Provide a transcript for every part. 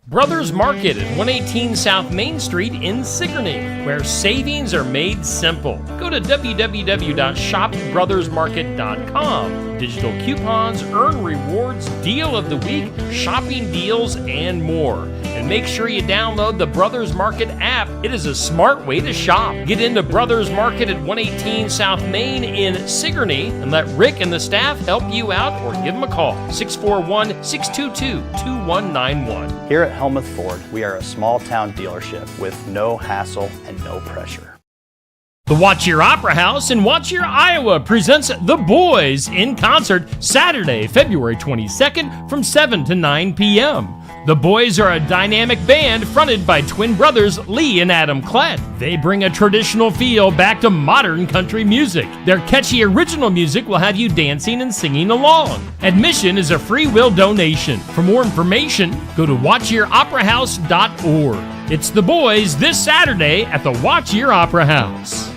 Brothers Market at 118 South Main Street in Sigourney, where savings are made simple. Go to www.shopbrothersmarket.com. Digital coupons, earn rewards, deal of the week, shopping deals, and more. And make sure you download the Brothers Market app. It is a smart way to shop. Get into Brothers Market at 118 South Main in Sigourney and let Rick and the staff help you out, or give them a call, 641-622-2191. Here at Helmuth Ford, we are a small town dealership with no hassle and no pressure. The Watch Your Opera House in Watch Your, Iowa presents The Boys in concert Saturday, February 22nd from 7 to 9 p.m. The Boys are a dynamic band fronted by twin brothers Lee and Adam Klett. They bring a traditional feel back to modern country music. Their catchy original music will have you dancing and singing along. Admission is a free will donation. For more information, go to watchyoroperahouse.org. It's The Boys this Saturday at the Watch Your Opera House.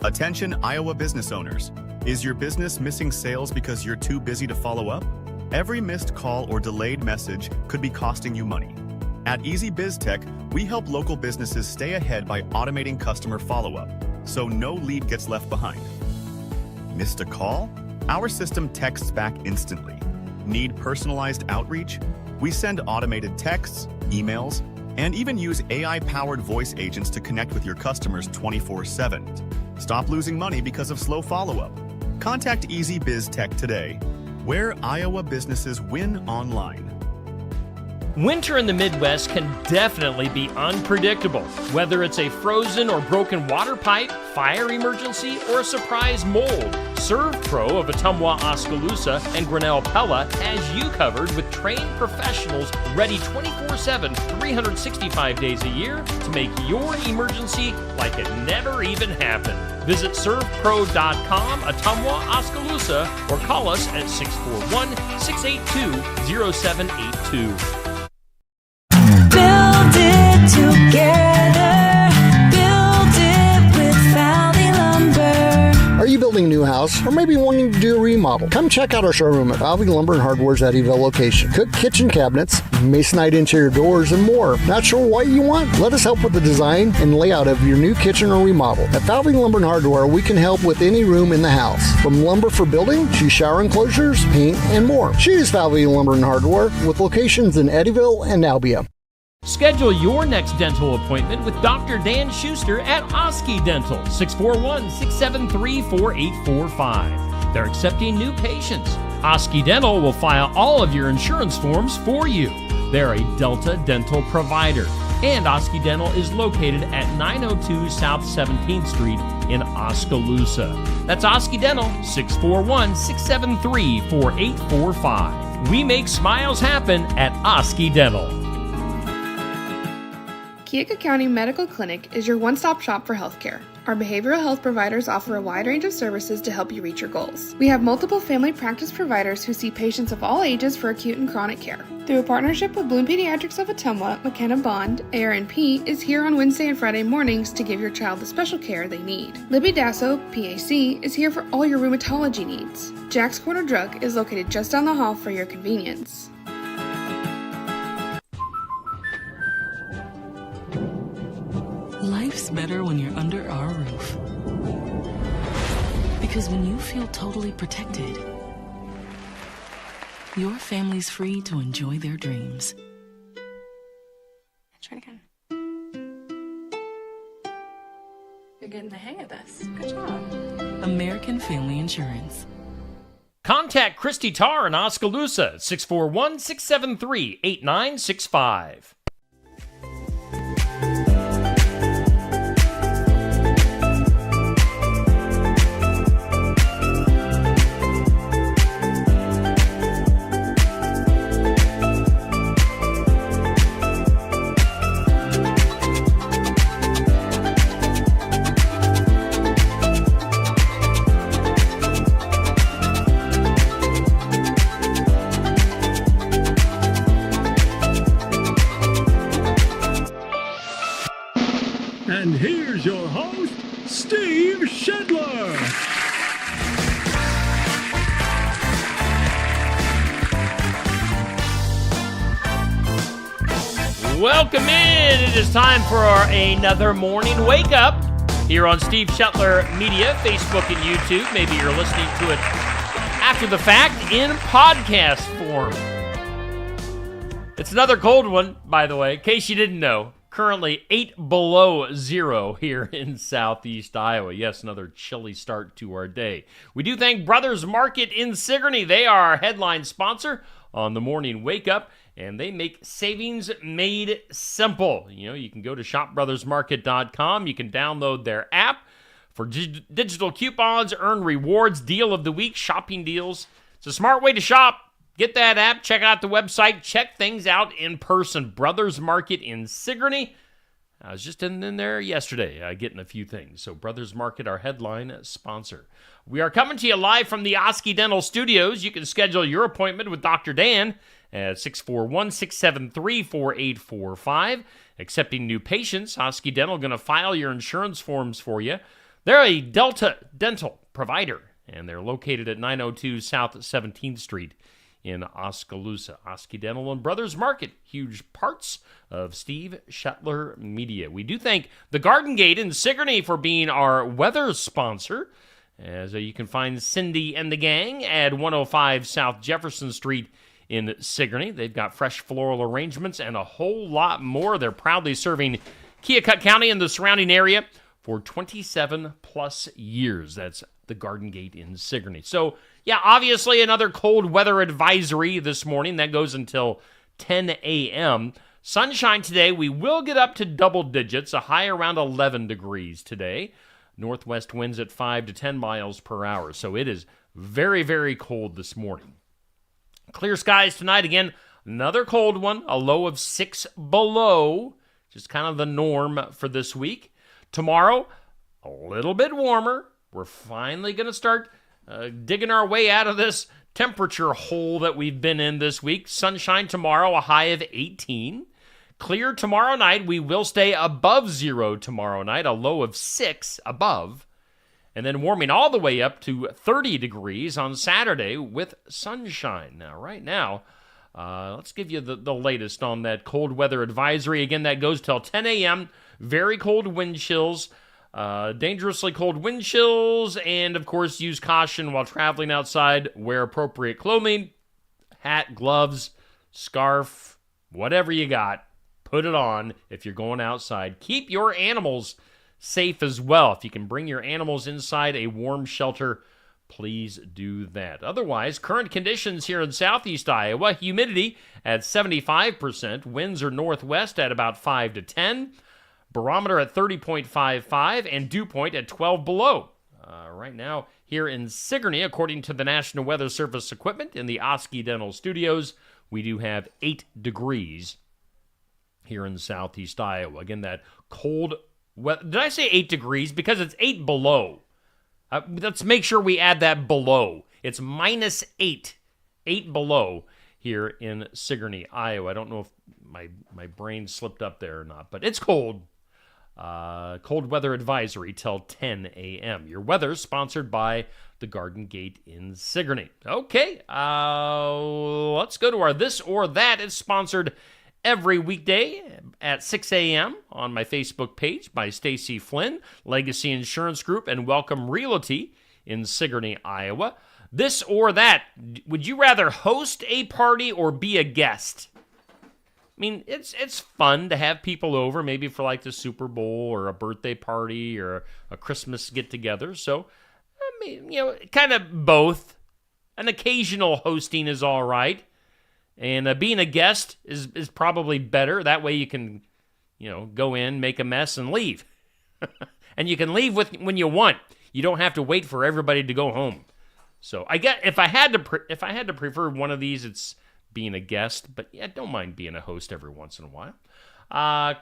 Attention Iowa business owners. Is your business missing sales because you're too busy to follow up? Every missed call or delayed message could be costing you money. At Easy Biz Tech, we help local businesses stay ahead by automating customer follow-up, so no lead gets left behind. Missed a call? Our system texts back instantly. Need personalized outreach? We send automated texts, emails, and even use AI-powered voice agents to connect with your customers 24/7. Stop losing money because of slow follow-up. Contact Easy Biz Tech today, where Iowa businesses win online. Winter in the Midwest can definitely be unpredictable. Whether it's a frozen or broken water pipe, fire emergency, or a surprise mold, ServPro of Ottumwa, Oskaloosa, and Grinnell Pella has you covered with trained professionals ready 24/7, 365 days a year to make your emergency like it never even happened. Visit servpro.com, Ottumwa, Oskaloosa, or call us at 641-682-0782. Build it together. Build it with Valley Lumber. Are you building a new house or maybe wanting to do a remodel? Come check out our showroom at Valley Lumber and Hardware's Eddyville location. Cook kitchen cabinets, masonite interior doors, and more. Not sure what you want? Let us help with the design and layout of your new kitchen or remodel. At Valley Lumber and Hardware, we can help with any room in the house, from lumber for building to shower enclosures, paint, and more. Choose Valley Lumber and Hardware with locations in Eddyville and Albia. Schedule your next dental appointment with Dr. Dan Schuster at Oski Dental, 641-673-4845. They're accepting new patients. Oski Dental will file all of your insurance forms for you. They're a Delta dental provider. And Oski Dental is located at 902 South 17th Street in Oskaloosa. That's Oski Dental, 641-673-4845. We make smiles happen at Oski Dental. Keokuk County Medical Clinic is your one-stop shop for healthcare. Our behavioral health providers offer a wide range of services to help you reach your goals. We have multiple family practice providers who see patients of all ages for acute and chronic care. Through a partnership with Bloom Pediatrics of Ottumwa, McKenna Bond, ARNP, is here on Wednesday and Friday mornings to give your child the special care they need. Libby Dasso, PAC, is here for all your rheumatology needs. Jack's Corner Drug is located just down the hall for your convenience. Life's better when you're under our roof. Because when you feel totally protected, your family's free to enjoy their dreams. Try it again. You're getting the hang of this. Good job. American Family Insurance. Contact Christy Tarr in Oskaloosa at 641-673-8965. Welcome in. It is time for another morning wake up here on Steve Shetler Media, Facebook and YouTube. Maybe you're listening to it after the fact in podcast form. It's another cold one, by the way, in case you didn't know. Currently 8 below zero here in southeast Iowa. Yes, another chilly start to our day. We do thank Brothers Market in Sigourney. They are our headline sponsor on the morning wake up, and they make savings made simple. You can go to shopbrothersmarket.com. You can download their app for digital coupons, earn rewards, deal of the week, shopping deals. It's a smart way to shop. Get that app, check out the website, check things out in person. Brothers Market in Sigourney. I was just in there yesterday getting a few things. So Brothers Market, our headline sponsor. We are coming to you live from the Oski Dental Studios. You can schedule your appointment with Dr. Dan at 641-673-4845. Accepting new patients, Oski Dental going to file your insurance forms for you. They're a Delta Dental provider, and they're located at 902 South 17th Street in Oskaloosa. Oski Dental and Brothers Market, huge parts of Steve Shetler Media. We do thank the Garden Gate in Sigourney for being our weather sponsor, as you can find Cindy and the gang at 105 South Jefferson Street in Sigourney. They've got fresh floral arrangements and a whole lot more. They're proudly serving Keokuk County and the surrounding area for 27 plus years. That's the Garden Gate in Sigourney. So, yeah, obviously another cold weather advisory this morning. That goes until 10 a.m. Sunshine today. We will get up to double digits, a high around 11 degrees today. Northwest winds at 5 to 10 miles per hour. So it is very, very cold this morning. Clear skies tonight. Again, another cold one, a low of 6 below, just kind of the norm for this week. Tomorrow, a little bit warmer. We're finally going to start digging our way out of this temperature hole that we've been in this week. Sunshine tomorrow, a high of 18. Clear tomorrow night. We will stay above zero tomorrow night, a low of 6 above. And then warming all the way up to 30 degrees on Saturday with sunshine. Now, right now, let's give you the latest on that cold weather advisory. Again, that goes till 10 a.m. Very cold wind chills. Dangerously cold wind chills, and of course use caution while traveling outside. Wear appropriate clothing, hat, gloves, scarf, whatever you got, put it on if you're going outside. Keep your animals safe as well. If you can bring your animals inside a warm shelter, please do that. Otherwise, current conditions here in southeast Iowa, humidity at 75%, winds are northwest at about 5 to 10, barometer at 30.55, and dew point at 12 below. Right now, here in Sigourney, according to the National Weather Service equipment in the Oski Dental Studios, we do have 8 degrees here in southeast Iowa. Again, that cold weather. Did I say 8 degrees? Because it's 8 below. Let's make sure we add that below. It's minus 8 below here in Sigourney, Iowa. I don't know if my brain slipped up there or not, but it's cold. Cold weather advisory till 10 a.m. Your weather sponsored by the Garden Gate in Sigourney. Okay, let's go to our This or That. It's sponsored every weekday at 6 a.m. on my Facebook page by Stacy Flynn, Legacy Insurance Group, and Welcome Realty in Sigourney, Iowa. This or That. Would you rather host a party or be a guest? I mean, it's fun to have people over, maybe for like the Super Bowl or a birthday party or a Christmas get-together. So, I mean, kind of both. An occasional hosting is all right. And being a guest is probably better. That way you can, go in, make a mess, and leave. And you can leave when you want. You don't have to wait for everybody to go home. So I get if I had to prefer one of these, it's being a guest. But yeah, don't mind being a host every once in a while.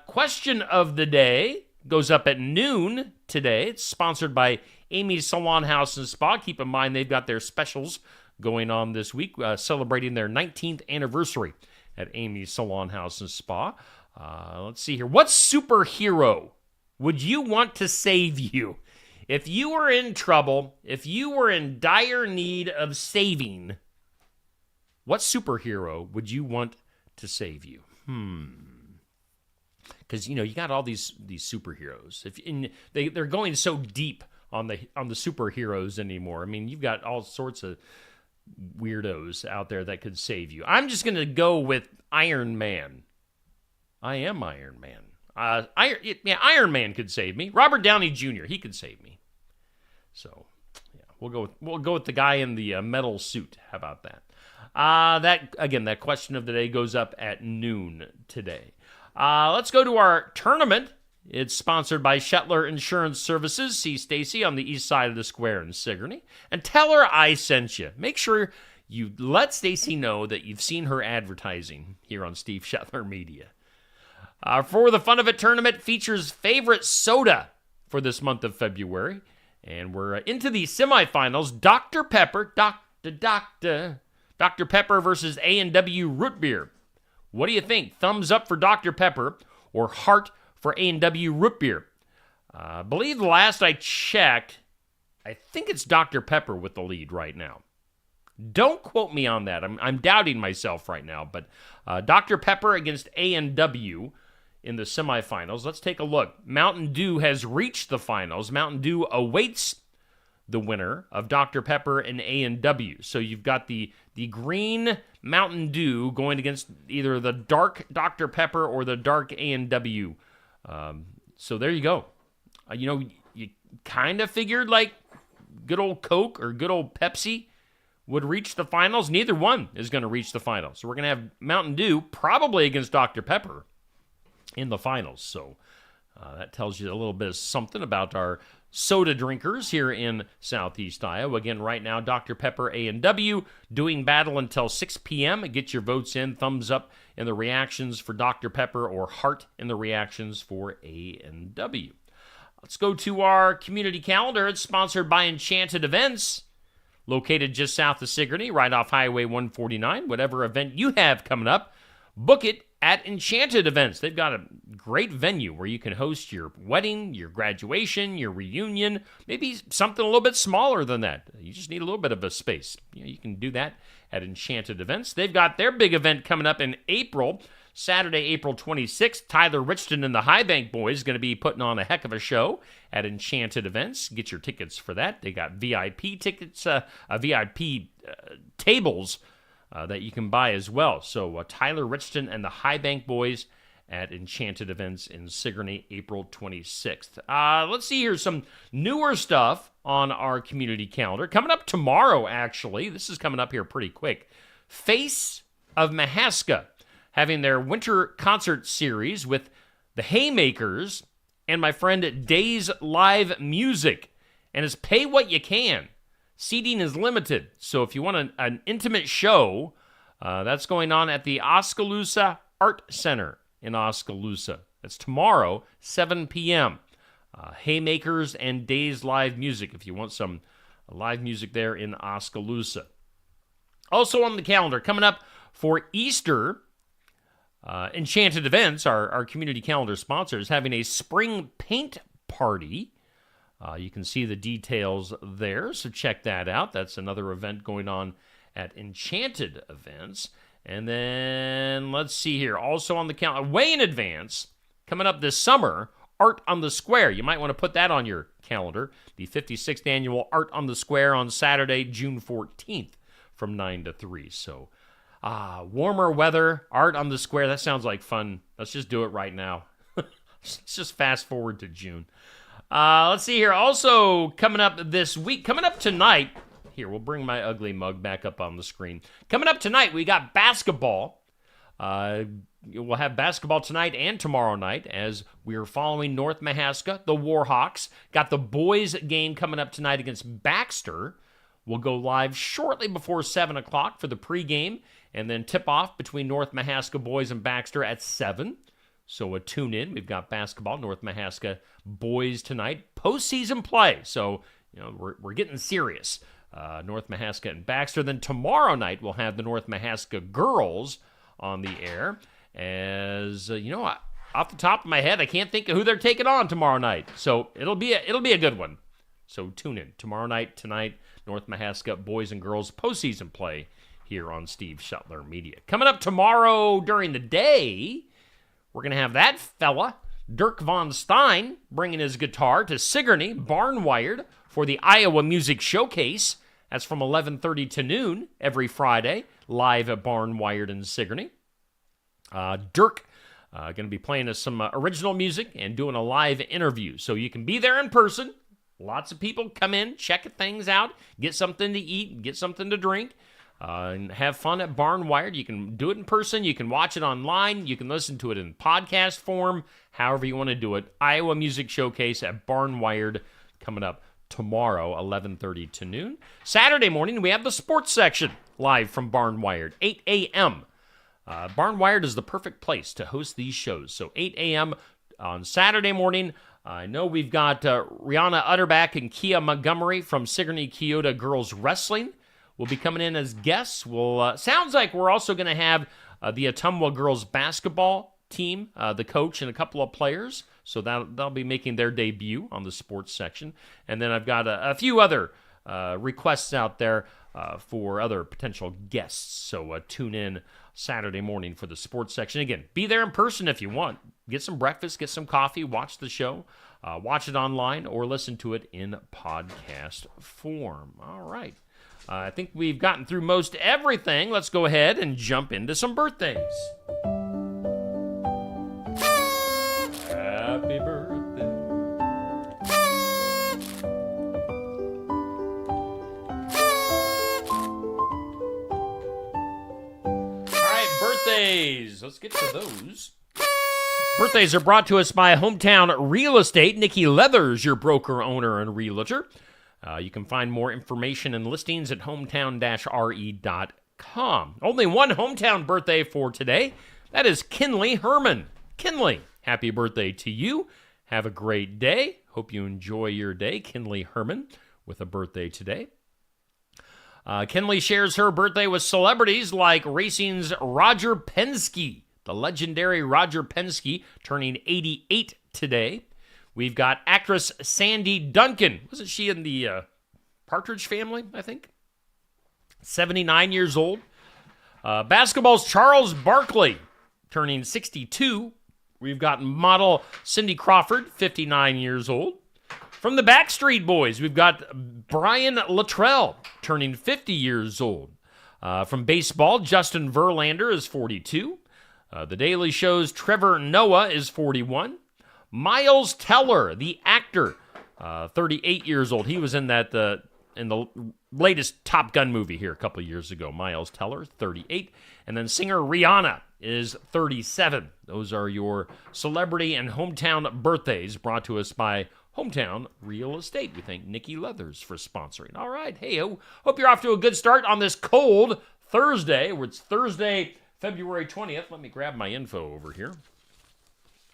Question of the day goes up at noon today. It's sponsored by Amy's Salon House and Spa. Keep in mind they've got their specials going on this week, celebrating their 19th anniversary at Amy's Salon House and Spa. Let's see here. What superhero would you want to save you? If you were in trouble, if you were in dire need of saving, what superhero would you want to save you? because you got all these superheroes. They're going so deep on the superheroes anymore. I mean, you've got all sorts of weirdos out there that could save you. I'm just gonna go with Iron Man. I am Iron Man. Iron Man could save me. Robert Downey Jr. He could save me. So yeah, we'll go with the guy in the metal suit. How about that? That question of the day goes up at noon today. Let's go to our tournament. It's sponsored by Shetler Insurance Services. See Stacy on the east side of the square in Sigourney. And tell her I sent you. Make sure you let Stacy know that you've seen her advertising here on Steve Shetler Media. For the Fun of It tournament features favorite soda for this month of February. And we're into the semifinals. Dr. Pepper, Dr. Pepper versus A&W Root Beer. What do you think? Thumbs up for Dr. Pepper or heart for A&W Root Beer? I believe the last I checked, I think it's Dr. Pepper with the lead right now. Don't quote me on that. I'm doubting myself right now. But Dr. Pepper against A&W in the semifinals. Let's take a look. Mountain Dew has reached the finals. Mountain Dew awaits the winner of Dr. Pepper and A&W. So you've got the green Mountain Dew going against either the dark Dr. Pepper or the dark A&W. So there you go. You kind of figured like good old Coke or good old Pepsi would reach the finals. Neither one is going to reach the finals. So we're going to have Mountain Dew probably against Dr. Pepper in the finals. So that tells you a little bit of something about our soda drinkers here in Southeast Iowa. Again, right now, Dr. Pepper A&W doing battle until 6 p.m. Get your votes in. Thumbs up in the reactions for Dr. Pepper or heart in the reactions for A&W. Let's go to our community calendar. It's sponsored by Enchanted Events, located just south of Sigourney, right off Highway 149. Whatever event you have coming up, book it at Enchanted Events. They've got a great venue where you can host your wedding, your graduation, your reunion, maybe something a little bit smaller than that. You just need a little bit of a space. You can do that at Enchanted Events. They've got their big event coming up in April, Saturday, April 26th. Tyler Richton and the High Bank Boys going to be putting on a heck of a show at Enchanted Events. Get your tickets for that. They got VIP tickets, VIP tables that you can buy as well. So Tyler Richton and the High Bank Boys at Enchanted Events in Sigourney, April 26th. Let's see here some newer stuff on our community calendar. Coming up tomorrow, actually. This is coming up here pretty quick. Face of Mahaska having their winter concert series with the Haymakers and my friend Days Live Music. And it's pay what you can. Seating is limited, so if you want an intimate show, that's going on at the Oskaloosa Art Center in Oskaloosa. That's tomorrow, 7 p.m. Haymakers and Days Live Music, if you want some live music there in Oskaloosa. Also on the calendar, coming up for Easter, Enchanted Events, our community calendar sponsor, is having a spring paint party. You can see the details there, so check that out. That's another event going on at Enchanted Events. And then, let's see here, also on the calendar, way in advance, coming up this summer, Art on the Square. You might want to put that on your calendar. The 56th annual Art on the Square on Saturday, June 14th from 9 to 3. So, warmer weather, Art on the Square, that sounds like fun. Let's just do it right now. Let's just fast forward to June. Let's see here. Also coming up this week, coming up tonight. Here, we'll bring my ugly mug back up on the screen. Coming up tonight, we got basketball. We'll have basketball tonight and tomorrow night as we are following North Mahaska, the Warhawks. Got the boys game coming up tonight against Baxter. We'll go live shortly before 7 o'clock for the pregame and then tip off between North Mahaska boys and Baxter at 7. So tune in. We've got basketball, North Mahaska boys tonight, postseason play. So we're getting serious. North Mahaska and Baxter. Then tomorrow night we'll have the North Mahaska girls on the air. As off the top of my head, I can't think of who they're taking on tomorrow night. So it'll be a good one. So tune in tomorrow night, tonight, North Mahaska boys and girls postseason play here on Steve Shetler Media. Coming up tomorrow during the day, we're going to have that fella, Dirk Von Stein, bringing his guitar to Sigourney, Barnwired, for the Iowa Music Showcase. That's from 11:30 to noon every Friday, live at Barnwired in Sigourney. Dirk going to be playing us some original music and doing a live interview. So you can be there in person. Lots of people come in, check things out, get something to eat, get something to drink, and have fun at Barnwired. You can do it in person. You can watch it online. You can listen to it in podcast form, however you want to do it. Iowa Music Showcase at Barnwired coming up tomorrow, 11:30 to noon. Saturday morning, we have the sports section live from Barnwired, 8 a.m. Barnwired is the perfect place to host these shows. So 8 a.m. on Saturday morning. I know we've got Rihanna Utterback and Kia Montgomery from Sigourney Keota Girls Wrestling will be coming in as guests. Sounds like we're also going to have the Ottumwa Girls Basketball team, the coach and a couple of players. So they'll be making their debut on the sports section. And then I've got a few other requests out there for other potential guests. So tune in Saturday morning for the sports section. Again, be there in person if you want. Get some breakfast, get some coffee, watch the show, watch it online, or listen to it in podcast form. All right. I think we've gotten through most everything. Let's go ahead and jump into some birthdays. Happy birthday. All right, birthdays. Let's get to those. Birthdays are brought to us by Hometown Real Estate. Nikki Leathers, your broker, owner, and realtor. You can find more information and listings at hometown-re.com. Only one hometown birthday for today. That is Kinley Herman. Kinley, happy birthday to you. Have a great day. Hope you enjoy your day. Kinley Herman with a birthday today. Kinley shares her birthday with celebrities like racing's Roger Penske. The legendary Roger Penske turning 88 today. We've got actress Sandy Duncan. Wasn't she in the Partridge Family, I think? 79 years old. Basketball's Charles Barkley turning 62. We've got model Cindy Crawford, 59 years old. From the Backstreet Boys, we've got Brian Luttrell turning 50 years old. From baseball, Justin Verlander is 42. The Daily Show's Trevor Noah is 41. Miles Teller, the actor, 38 years old. He was in that in the latest Top Gun movie here a couple years ago. Miles Teller, 38. And then singer Rihanna is 37. Those are your celebrity and hometown birthdays brought to us by Hometown Real Estate. We thank Nikki Leathers for sponsoring. All right. Hey, hope you're off to a good start on this cold Thursday. It's Thursday, February 20th. Let me grab my info over here.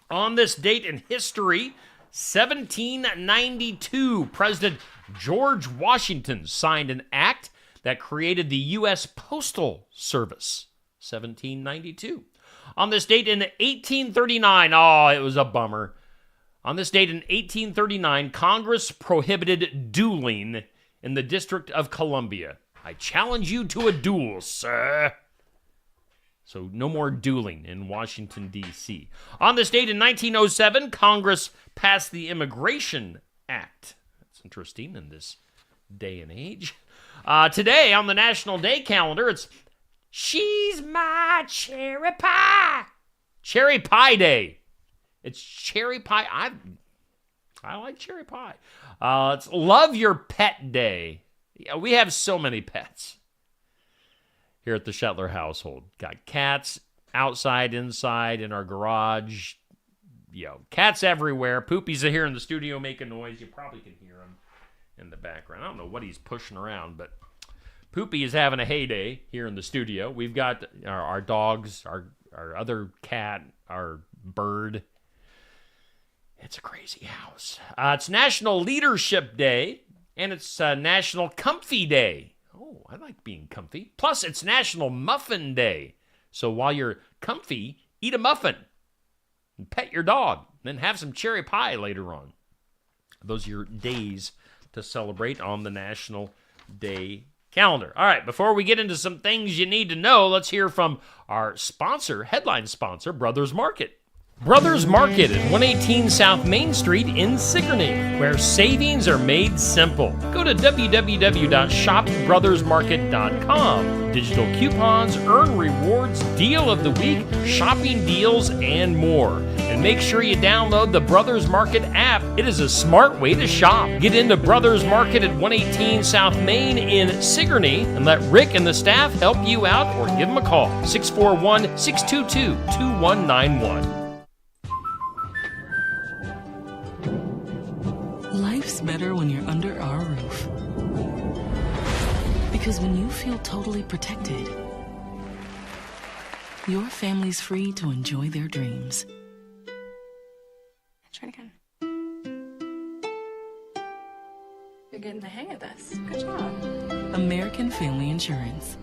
On this date in history, 1792, President George Washington signed an act that created the U.S. Postal Service. 1792. On this date in 1839, it was a bummer. On this date in 1839, Congress prohibited dueling in the District of Columbia. I challenge you to a duel, sir. So no more dueling in Washington, D.C. On this date in 1907, Congress passed the Immigration Act. That's interesting in this day and age. Today on the National Day calendar, it's She's My Cherry Pie. Cherry Pie Day. It's Cherry Pie. I like cherry pie. It's Love Your Pet Day. Yeah, we have so many pets here at the Shetler household. Got cats outside, inside, in our garage. Cats everywhere. Poopy's here in the studio making noise. You probably can hear him in the background. I don't know what he's pushing around, but Poopy is having a heyday here in the studio. We've got our dogs, our other cat, our bird. It's a crazy house. It's National Leadership Day, and it's National Comfy Day. Oh, I like being comfy. Plus, it's National Muffin Day. So while you're comfy, eat a muffin and pet your dog. Then have some cherry pie later on. Those are your days to celebrate on the National Day calendar. All right, before we get into some things you need to know, let's hear from our sponsor, headline sponsor, Brothers Market. Brothers Market at 118 South Main Street in Sigourney, where savings are made simple. Go to www.shopbrothersmarket.com. Digital coupons, earn rewards, deal of the week, shopping deals, and more. And make sure you download the Brothers Market app. It is a smart way to shop. Get into Brothers Market at 118 South Main in Sigourney and let Rick and the staff help you out, or give them a call, 641-622-2191. Life's better when you're under our roof. Because when you feel totally protected, your family's free to enjoy their dreams. Try it again. You're getting the hang of this. Good job. American Family Insurance.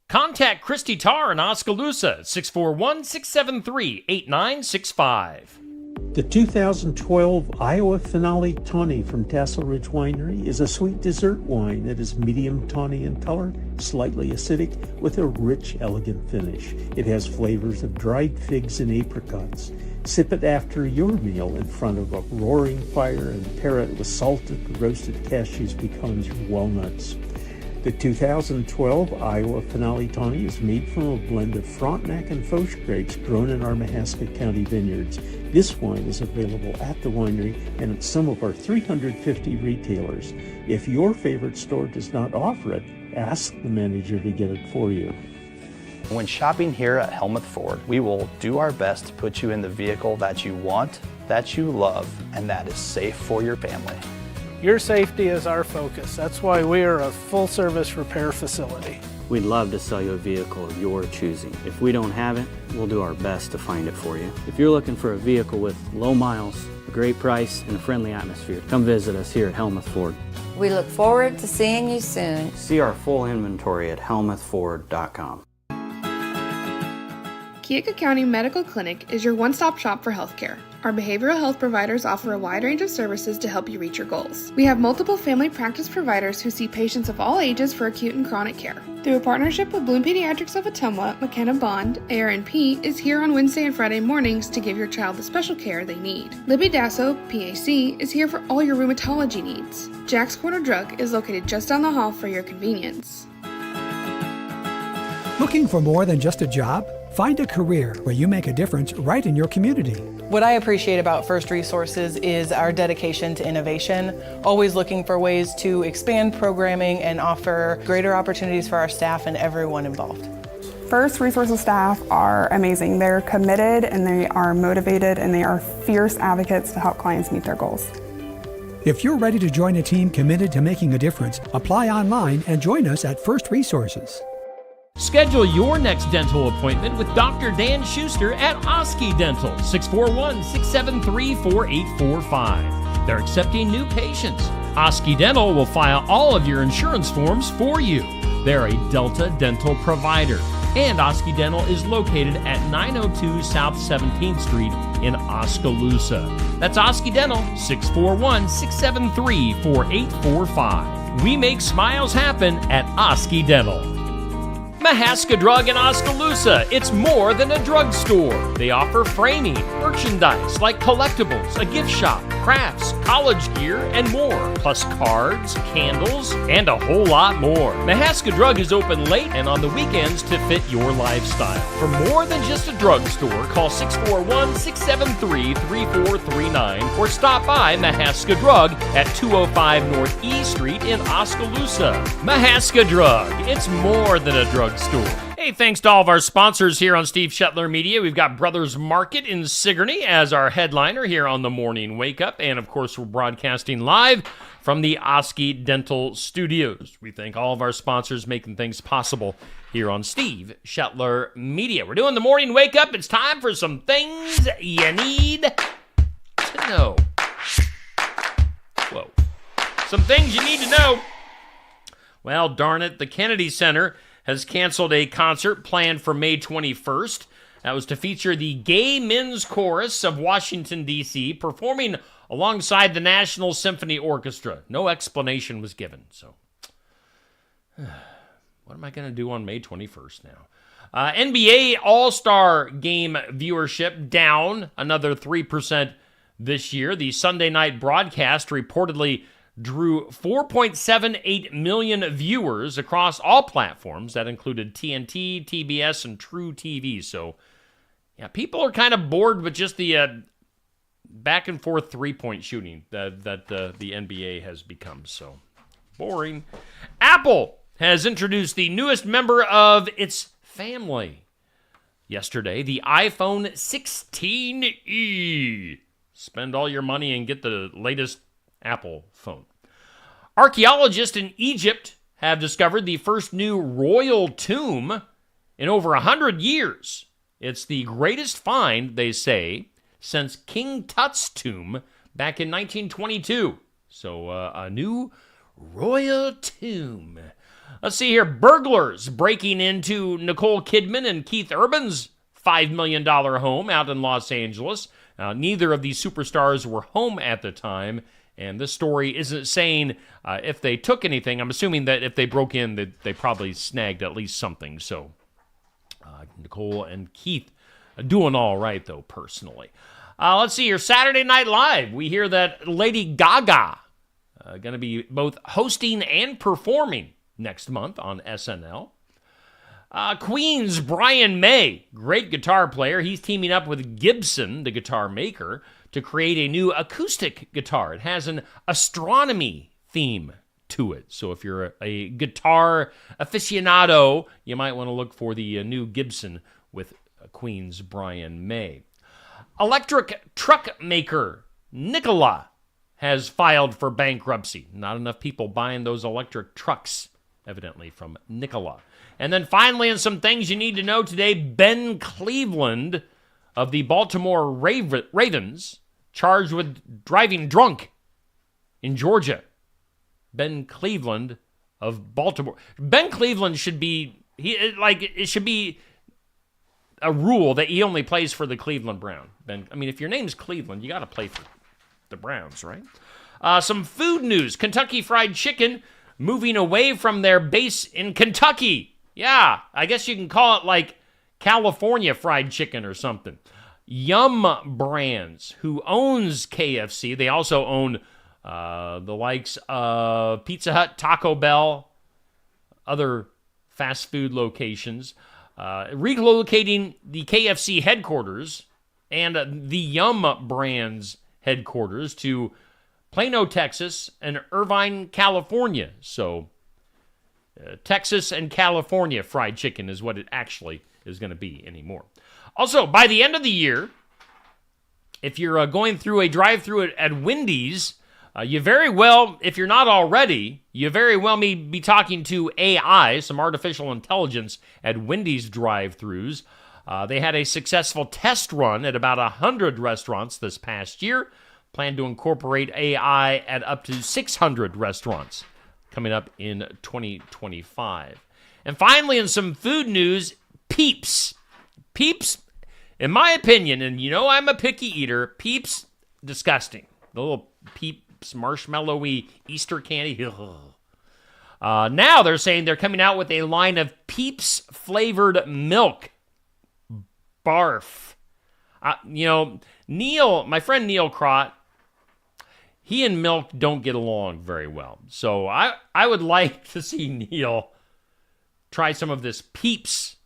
Contact Christy Tarr in Oskaloosa at 641-673-8965. The 2012 Iowa Finale Tawny from Tassel Ridge Winery is a sweet dessert wine that is medium tawny in color, slightly acidic, with a rich, elegant finish. It has flavors of dried figs and apricots. Sip it after your meal in front of a roaring fire and pair it with salted roasted cashews, pecans, or walnuts. The 2012 Iowa Finale Tawny is made from a blend of Frontenac and Foch grapes grown in our Mahaska County vineyards. This wine is available at the winery and at some of our 350 retailers. If your favorite store does not offer it, ask the manager to get it for you. When shopping here at Helmuth Ford, we will do our best to put you in the vehicle that you want, that you love, and that is safe for your family. Your safety is our focus. That's why we are a full-service repair facility. We'd love to sell you a vehicle of your choosing. If we don't have it, we'll do our best to find it for you. If you're looking for a vehicle with low miles, a great price, and a friendly atmosphere, come visit us here at Helmuth Ford. We look forward to seeing you soon. See our full inventory at helmuthford.com. Keokuk County Medical Clinic is your one-stop shop for healthcare. Our behavioral health providers offer a wide range of services to help you reach your goals. We have multiple family practice providers who see patients of all ages for acute and chronic care. Through a partnership with Bloom Pediatrics of Ottumwa, McKenna Bond, ARNP, is here on Wednesday and Friday mornings to give your child the special care they need. Libby Dasso, PAC, is here for all your rheumatology needs. Jack's Corner Drug is located just down the hall for your convenience. Looking for more than just a job? Find a career where you make a difference right in your community. What I appreciate about First Resources is our dedication to innovation, always looking for ways to expand programming and offer greater opportunities for our staff and everyone involved. First Resources staff are amazing. They're committed and they are motivated and they are fierce advocates to help clients meet their goals. If you're ready to join a team committed to making a difference, apply online and join us at First Resources. Schedule your next dental appointment with Dr. Dan Schuster at Oski Dental, 641-673-4845. They're accepting new patients. Oski Dental will file all of your insurance forms for you. They're a Delta dental provider. And Oski Dental is located at 902 South 17th Street in Oskaloosa. That's Oski Dental, 641-673-4845. We make smiles happen at Oski Dental. Mahaska Drug in Oskaloosa. It's more than a drugstore. They offer framing, merchandise like collectibles, a gift shop, crafts, college gear, and more, plus cards, candles, and a whole lot more. Mahaska Drug is open late and on the weekends to fit your lifestyle. For more than just a drugstore, call 641-673-3439 or stop by Mahaska Drug at 205 North E Street in Oskaloosa. Mahaska Drug. It's more than a drugstore. Hey, thanks to all of our sponsors here on Steve Shetler Media. We've got Brothers Market in Sigourney as our headliner here on the Morning Wake Up. And, of course, we're broadcasting live from the Oski Dental Studios. We thank all of our sponsors making things possible here on Steve Shetler Media. We're doing the Morning Wake Up. It's time for some things you need to know. Whoa. Some things you need to know. Well, darn it, the Kennedy Center has canceled a concert planned for May 21st. That was to feature the Gay Men's Chorus of Washington, D.C., performing alongside the National Symphony Orchestra. No explanation was given. So, what am I going to do on May 21st now? NBA All-Star Game viewership down another 3% this year. The Sunday night broadcast reportedly drew 4.78 million viewers across all platforms. That included TNT, TBS, and True TV. So, yeah, people are kind of bored with just the back and forth three-point shooting that the NBA has become. So boring. Apple has introduced the newest member of its family yesterday, the iPhone 16e. Spend all your money and get the latest Apple phone. Archaeologists in Egypt have discovered the first new royal tomb in over 100 years. It's the greatest find, they say, since King Tut's tomb back in 1922. So a new royal tomb. Let's see here. Burglars breaking into Nicole Kidman and Keith Urban's $5 million home out in Los Angeles. Neither of these superstars were home at the time, and this story isn't saying if they took anything. I'm assuming that if they broke in, that they probably snagged at least something. So Nicole and Keith doing all right, though, personally. Let's see here. Saturday Night Live. We hear that Lady Gaga going to be both hosting and performing next month on SNL. Queen's Brian May, great guitar player. He's teaming up with Gibson, the guitar maker, to create a new acoustic guitar. It has an astronomy theme to it. So if you're a guitar aficionado, you might want to look for the new Gibson with Queen's Brian May. Electric truck maker Nikola has filed for bankruptcy. Not enough people buying those electric trucks, evidently, from Nikola. And then finally, in some things you need to know today, Ben Cleveland of the Baltimore Ravens, charged with driving drunk in Georgia. Ben Cleveland of Baltimore. Ben Cleveland should be, it should be a rule that he only plays for the Cleveland Browns. If your name's Cleveland, you got to play for the Browns, right? Some food news. Kentucky Fried Chicken moving away from their base in Kentucky. Yeah, I guess you can call it like California Fried Chicken or something. Yum Brands, who owns KFC, they also own the likes of Pizza Hut, Taco Bell, other fast food locations, relocating the KFC headquarters and the Yum Brands headquarters to Plano, Texas, and Irvine, California. So, Texas and California fried chicken is what it actually is going to be anymore. Also, by the end of the year, if you're going through a drive-thru at Wendy's, you very well, if you're not already, you very well may be talking to AI, some artificial intelligence, at Wendy's drive-thrus. They had a successful test run at about 100 restaurants this past year. Plan to incorporate AI at up to 600 restaurants coming up in 2025. And finally, in some food news, Peeps. Peeps, in my opinion, and you know I'm a picky eater, Peeps, disgusting. The little Peeps marshmallowy Easter candy. Now they're saying they're coming out with a line of Peeps flavored milk. Barf. Neil, my friend Neil Crott, he and milk don't get along very well. So I would like to see Neil try some of this Peeps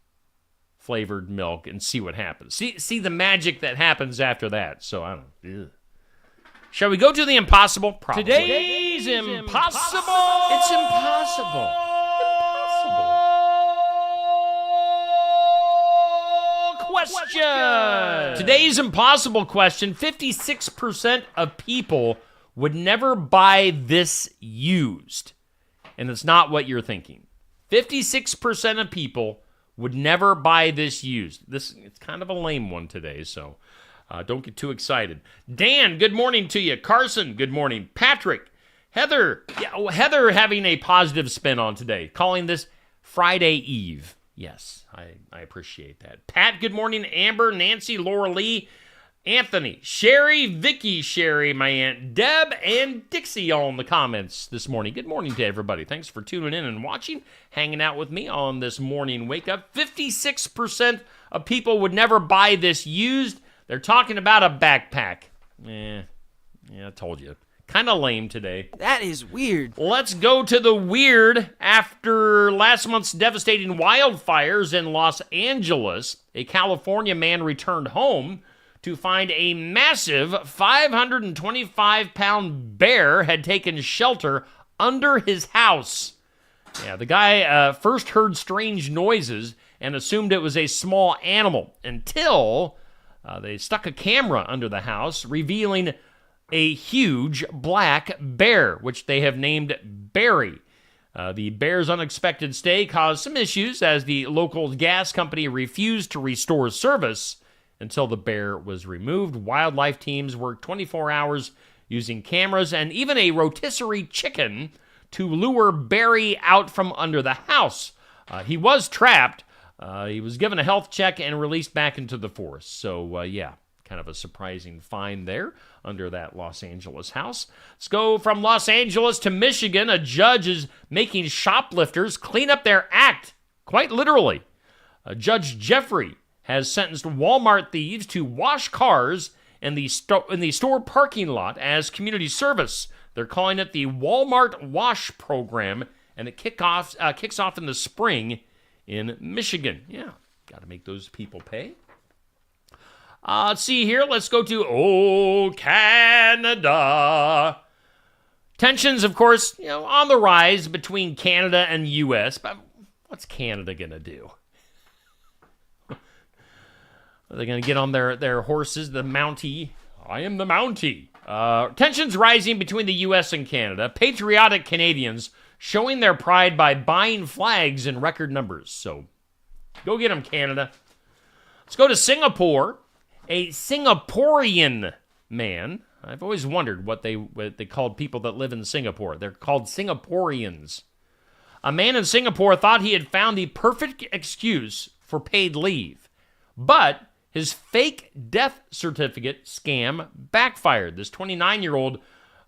flavored milk and see what happens. See the magic that happens after that. So I don't know. Shall we go to the impossible? Probably. Today's impossible. It's impossible. Question. Today's impossible question. 56% of people would never buy this used. And it's not what you're thinking. 56% of people would never buy this used. It's kind of a lame one today, so don't get too excited. Dan, good morning to you. Carson, good morning. Patrick, Heather having a positive spin on today, calling this Friday Eve. Yes, I appreciate that. Pat, good morning. Amber, Nancy, Laura Lee, Anthony, Sherry, Vicky, Sherry, my Aunt Deb, and Dixie all in the comments this morning. Good morning to everybody. Thanks for tuning in and watching, hanging out with me on this morning wake up. 56% of people would never buy this used. They're talking about a backpack. Yeah, I told you. Kind of lame today. That is weird. Let's go to the weird. After last month's devastating wildfires in Los Angeles, a California man returned home to find a massive 525-pound bear had taken shelter under his house. Yeah, the guy first heard strange noises and assumed it was a small animal until they stuck a camera under the house, revealing a huge black bear, which they have named Barry. The bear's unexpected stay caused some issues as the local gas company refused to restore service until the bear was removed. Wildlife teams worked 24 hours using cameras and even a rotisserie chicken to lure Barry out from under the house. He was trapped. He was given a health check and released back into the forest. So, kind of a surprising find there under that Los Angeles house. Let's go from Los Angeles to Michigan. A judge is making shoplifters clean up their act, quite literally. Judge Jeffrey has sentenced Walmart thieves to wash cars in the store parking lot as community service. They're calling it the Walmart Wash Program, and it kicks off in the spring in Michigan. Yeah, got to make those people pay. Let's see here. Let's go to Canada. Tensions, of course, on the rise between Canada and the U.S., but what's Canada going to do? Are they going to get on their horses, the Mountie? I am the Mountie. Tensions rising between the U.S. and Canada. Patriotic Canadians showing their pride by buying flags in record numbers. So, go get them, Canada. Let's go to Singapore. A Singaporean man. I've always wondered what they called people that live in Singapore. They're called Singaporeans. A man in Singapore thought he had found the perfect excuse for paid leave, but his fake death certificate scam backfired. This 29-year-old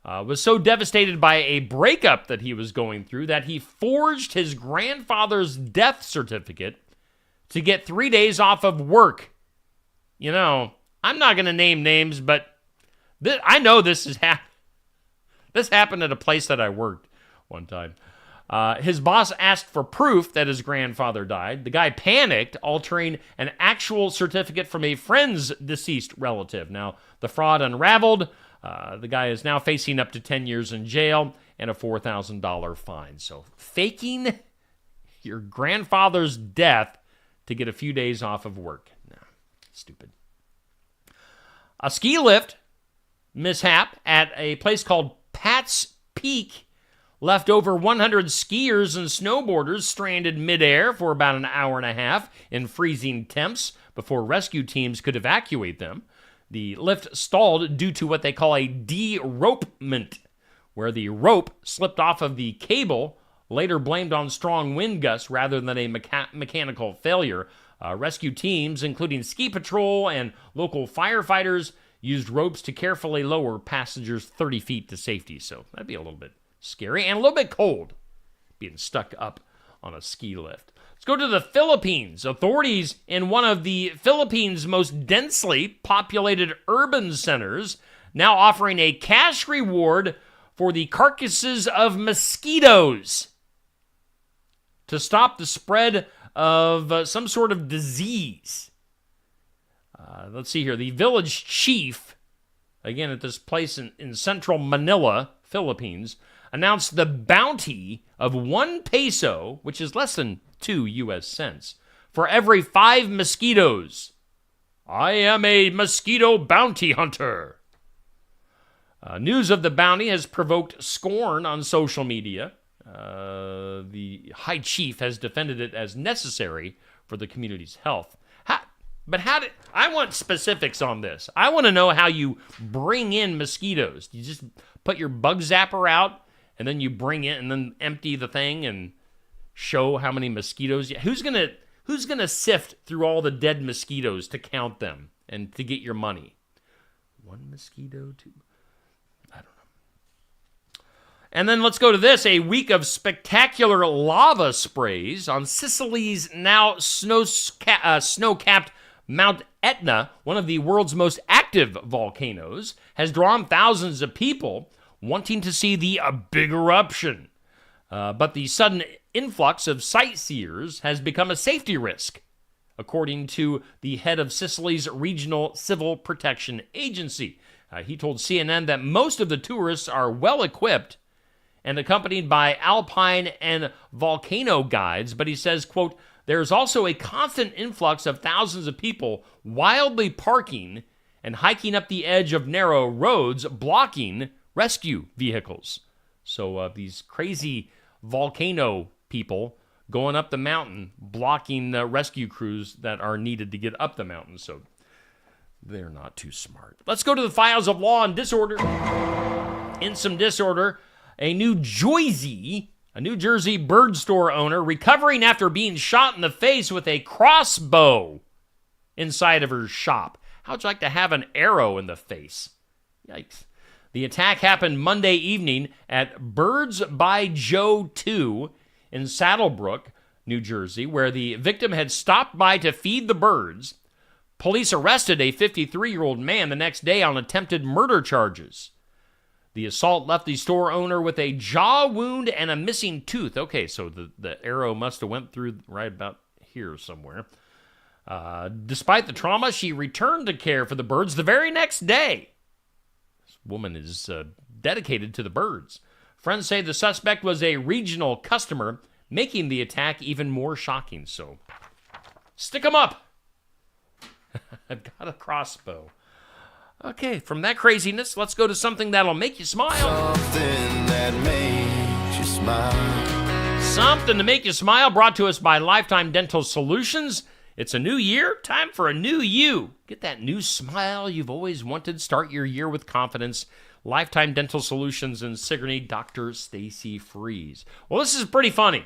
was so devastated by a breakup that he was going through that he forged his grandfather's death certificate to get 3 days off of work. I'm not going to name names, but I know this happened at a place that I worked one time. His boss asked for proof that his grandfather died. The guy panicked, altering an actual certificate from a friend's deceased relative. Now, the fraud unraveled. The guy is now facing up to 10 years in jail and a $4,000 fine. So, faking your grandfather's death to get a few days off of work. No, stupid. A ski lift mishap at a place called Pat's Peak left over 100 skiers and snowboarders stranded midair for about an hour and a half in freezing temps before rescue teams could evacuate them. The lift stalled due to what they call a deropement, where the rope slipped off of the cable, later blamed on strong wind gusts rather than a mechanical failure. Rescue teams, including ski patrol and local firefighters, used ropes to carefully lower passengers 30 feet to safety. So that'd be a little bit scary and a little bit cold, being stuck up on a ski lift. Let's go to the Philippines. Authorities in one of the Philippines' most densely populated urban centers now offering a cash reward for the carcasses of mosquitoes to stop the spread of some sort of disease. Let's see here. The village chief, again at this place in central Manila, Philippines, announced the bounty of 1 peso, which is less than 2 U.S. cents, for every 5 mosquitoes. I am a mosquito bounty hunter. News of the bounty has provoked scorn on social media. The high chief has defended it as necessary for the community's health. I want specifics on this. I want to know how you bring in mosquitoes. You just put your bug zapper out, and then you bring it, and then empty the thing, and show how many mosquitoes. Who's gonna sift through all the dead mosquitoes to count them and to get your money? One mosquito, two. I don't know. And then let's go to this. A week of spectacular lava sprays on Sicily's now snow-capped Mount Etna, one of the world's most active volcanoes, has drawn thousands of people wanting to see the big eruption. But the sudden influx of sightseers has become a safety risk, according to the head of Sicily's regional civil protection agency. He told CNN that most of the tourists are well equipped and accompanied by alpine and volcano guides, but he says, quote, there's also a constant influx of thousands of people wildly parking and hiking up the edge of narrow roads, blocking rescue vehicles. So these crazy volcano people going up the mountain, blocking rescue crews that are needed to get up the mountain. So they're not too smart. Let's go to the files of law and disorder. In some disorder, a New Jersey bird store owner recovering after being shot in the face with a crossbow inside of her shop. How'd you like to have an arrow in the face? Yikes. The attack happened Monday evening at Birds by Joe 2 in Saddlebrook, New Jersey, where the victim had stopped by to feed the birds. Police arrested a 53-year-old man the next day on attempted murder charges. The assault left the store owner with a jaw wound and a missing tooth. Okay, so the arrow must have went through right about here somewhere. Despite the trauma, she returned to care for the birds the very next day. This woman is dedicated to the birds. Friends say the suspect was a regional customer, making the attack even more shocking. So, stick 'em up. I've got a crossbow. Okay, from that craziness, let's go to something that'll make you smile. Something that makes you smile. Something to make you smile, brought to us by Lifetime Dental Solutions. It's a new year, time for a new you. Get that new smile you've always wanted. Start your year with confidence. Lifetime Dental Solutions in Sigourney, Dr. Stacy Freeze. Well, this is pretty funny.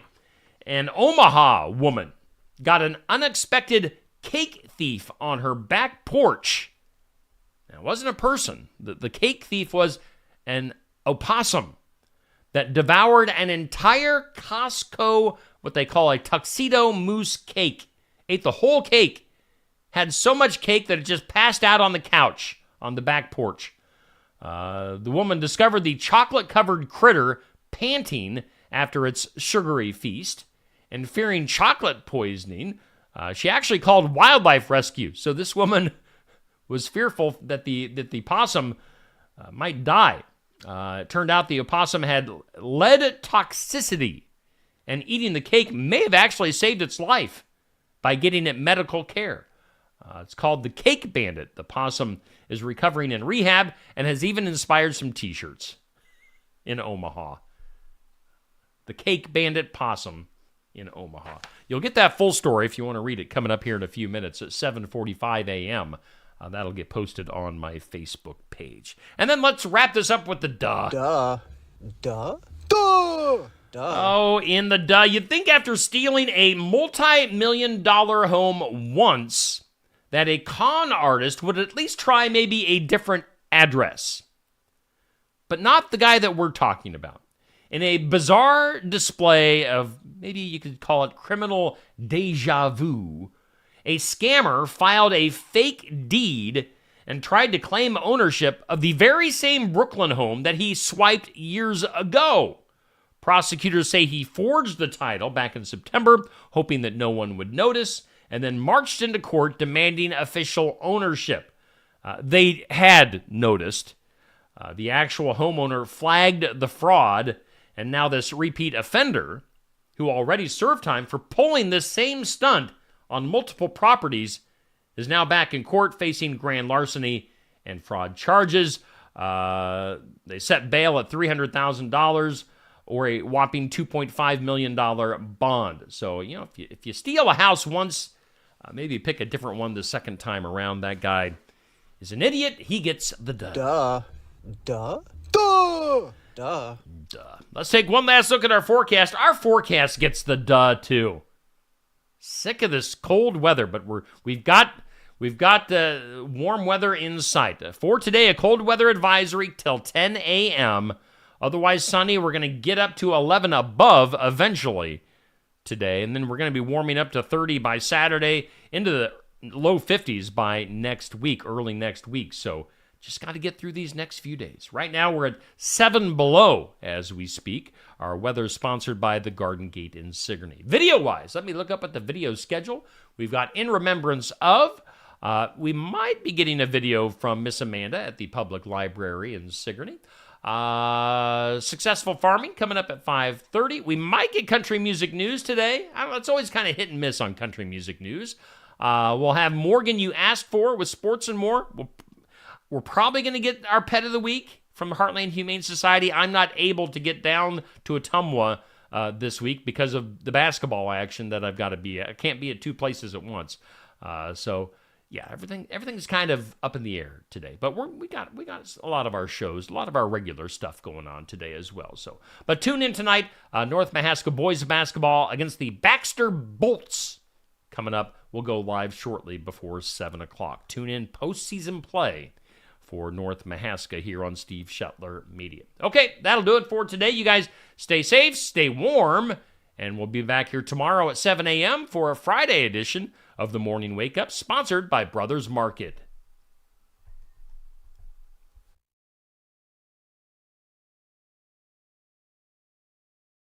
An Omaha woman got an unexpected cake thief on her back porch. Now, it wasn't a person. The cake thief was an opossum that devoured an entire Costco, what they call a tuxedo mousse cake. Ate the whole cake. Had so much cake that it just passed out on the couch on the back porch. The woman discovered the chocolate-covered critter panting after its sugary feast, and fearing chocolate poisoning, she actually called wildlife rescue. So this woman was fearful that the possum might die. It turned out the opossum had lead toxicity, and eating the cake may have actually saved its life by getting it medical care. It's called the Cake Bandit. The possum is recovering in rehab and has even inspired some t-shirts in Omaha. The Cake Bandit possum in Omaha. You'll get that full story if you want to read it coming up here in a few minutes at 7:45 a.m. That'll get posted on my Facebook page. And then let's wrap this up with the duh. Duh. Oh, in the duh. You'd think after stealing a multi-million-dollar home once, that a con artist would at least try maybe a different address. But not the guy that we're talking about. In a bizarre display of, maybe you could call it criminal déjà vu, a scammer filed a fake deed and tried to claim ownership of the very same Brooklyn home that he swiped years ago. Prosecutors say he forged the title back in September, hoping that no one would notice, and then marched into court demanding official ownership. They had noticed. The actual homeowner flagged the fraud, and now this repeat offender, who already served time for pulling this same stunt on multiple properties, is now back in court facing grand larceny and fraud charges. They set bail at $300,000 or a whopping $2.5 million bond. So, you know, if you steal a house once, maybe pick a different one the second time around. That guy is an idiot. He gets the duh. Duh. Let's take one last look at our forecast. Our forecast gets the duh, too. Sick of this cold weather, but we've got We've got the warm weather in sight. For today, a cold weather advisory till 10 a.m. Otherwise sunny. We're going to get up to 11 above eventually today. And then we're going to be warming up to 30 by Saturday, into the low 50s by next week, early next week. So just got to get through these next few days. Right now, we're at 7 below as we speak. Our weather is sponsored by the Garden Gate in Sigourney. Video-wise, let me look up at the video schedule. We've got In Remembrance Of. We might be getting a video from Miss Amanda at the Public Library in Sigourney. Successful Farming coming up at 5:30. We might get country music news today. It's always kind of hit and miss on country music news. We'll have Morgan You Asked For with sports and more. We're probably going to get our pet of the week from Heartland Humane Society. I'm not able to get down to Ottumwa this week because of the basketball action that I've got to be at. I can't be at two places at once. So yeah, everything's kind of up in the air today. But we got a lot of our shows, a lot of our regular stuff going on today as well. But tune in tonight. North Mahaska boys basketball against the Baxter Bolts coming up. We'll go live shortly before 7 o'clock. Tune in postseason play for North Mahaska here on Steve Shetler Media. Okay, that'll do it for today. You guys stay safe, stay warm, and we'll be back here tomorrow at 7 a.m. for a Friday edition of the Morning Wake Up, sponsored by Brothers Market.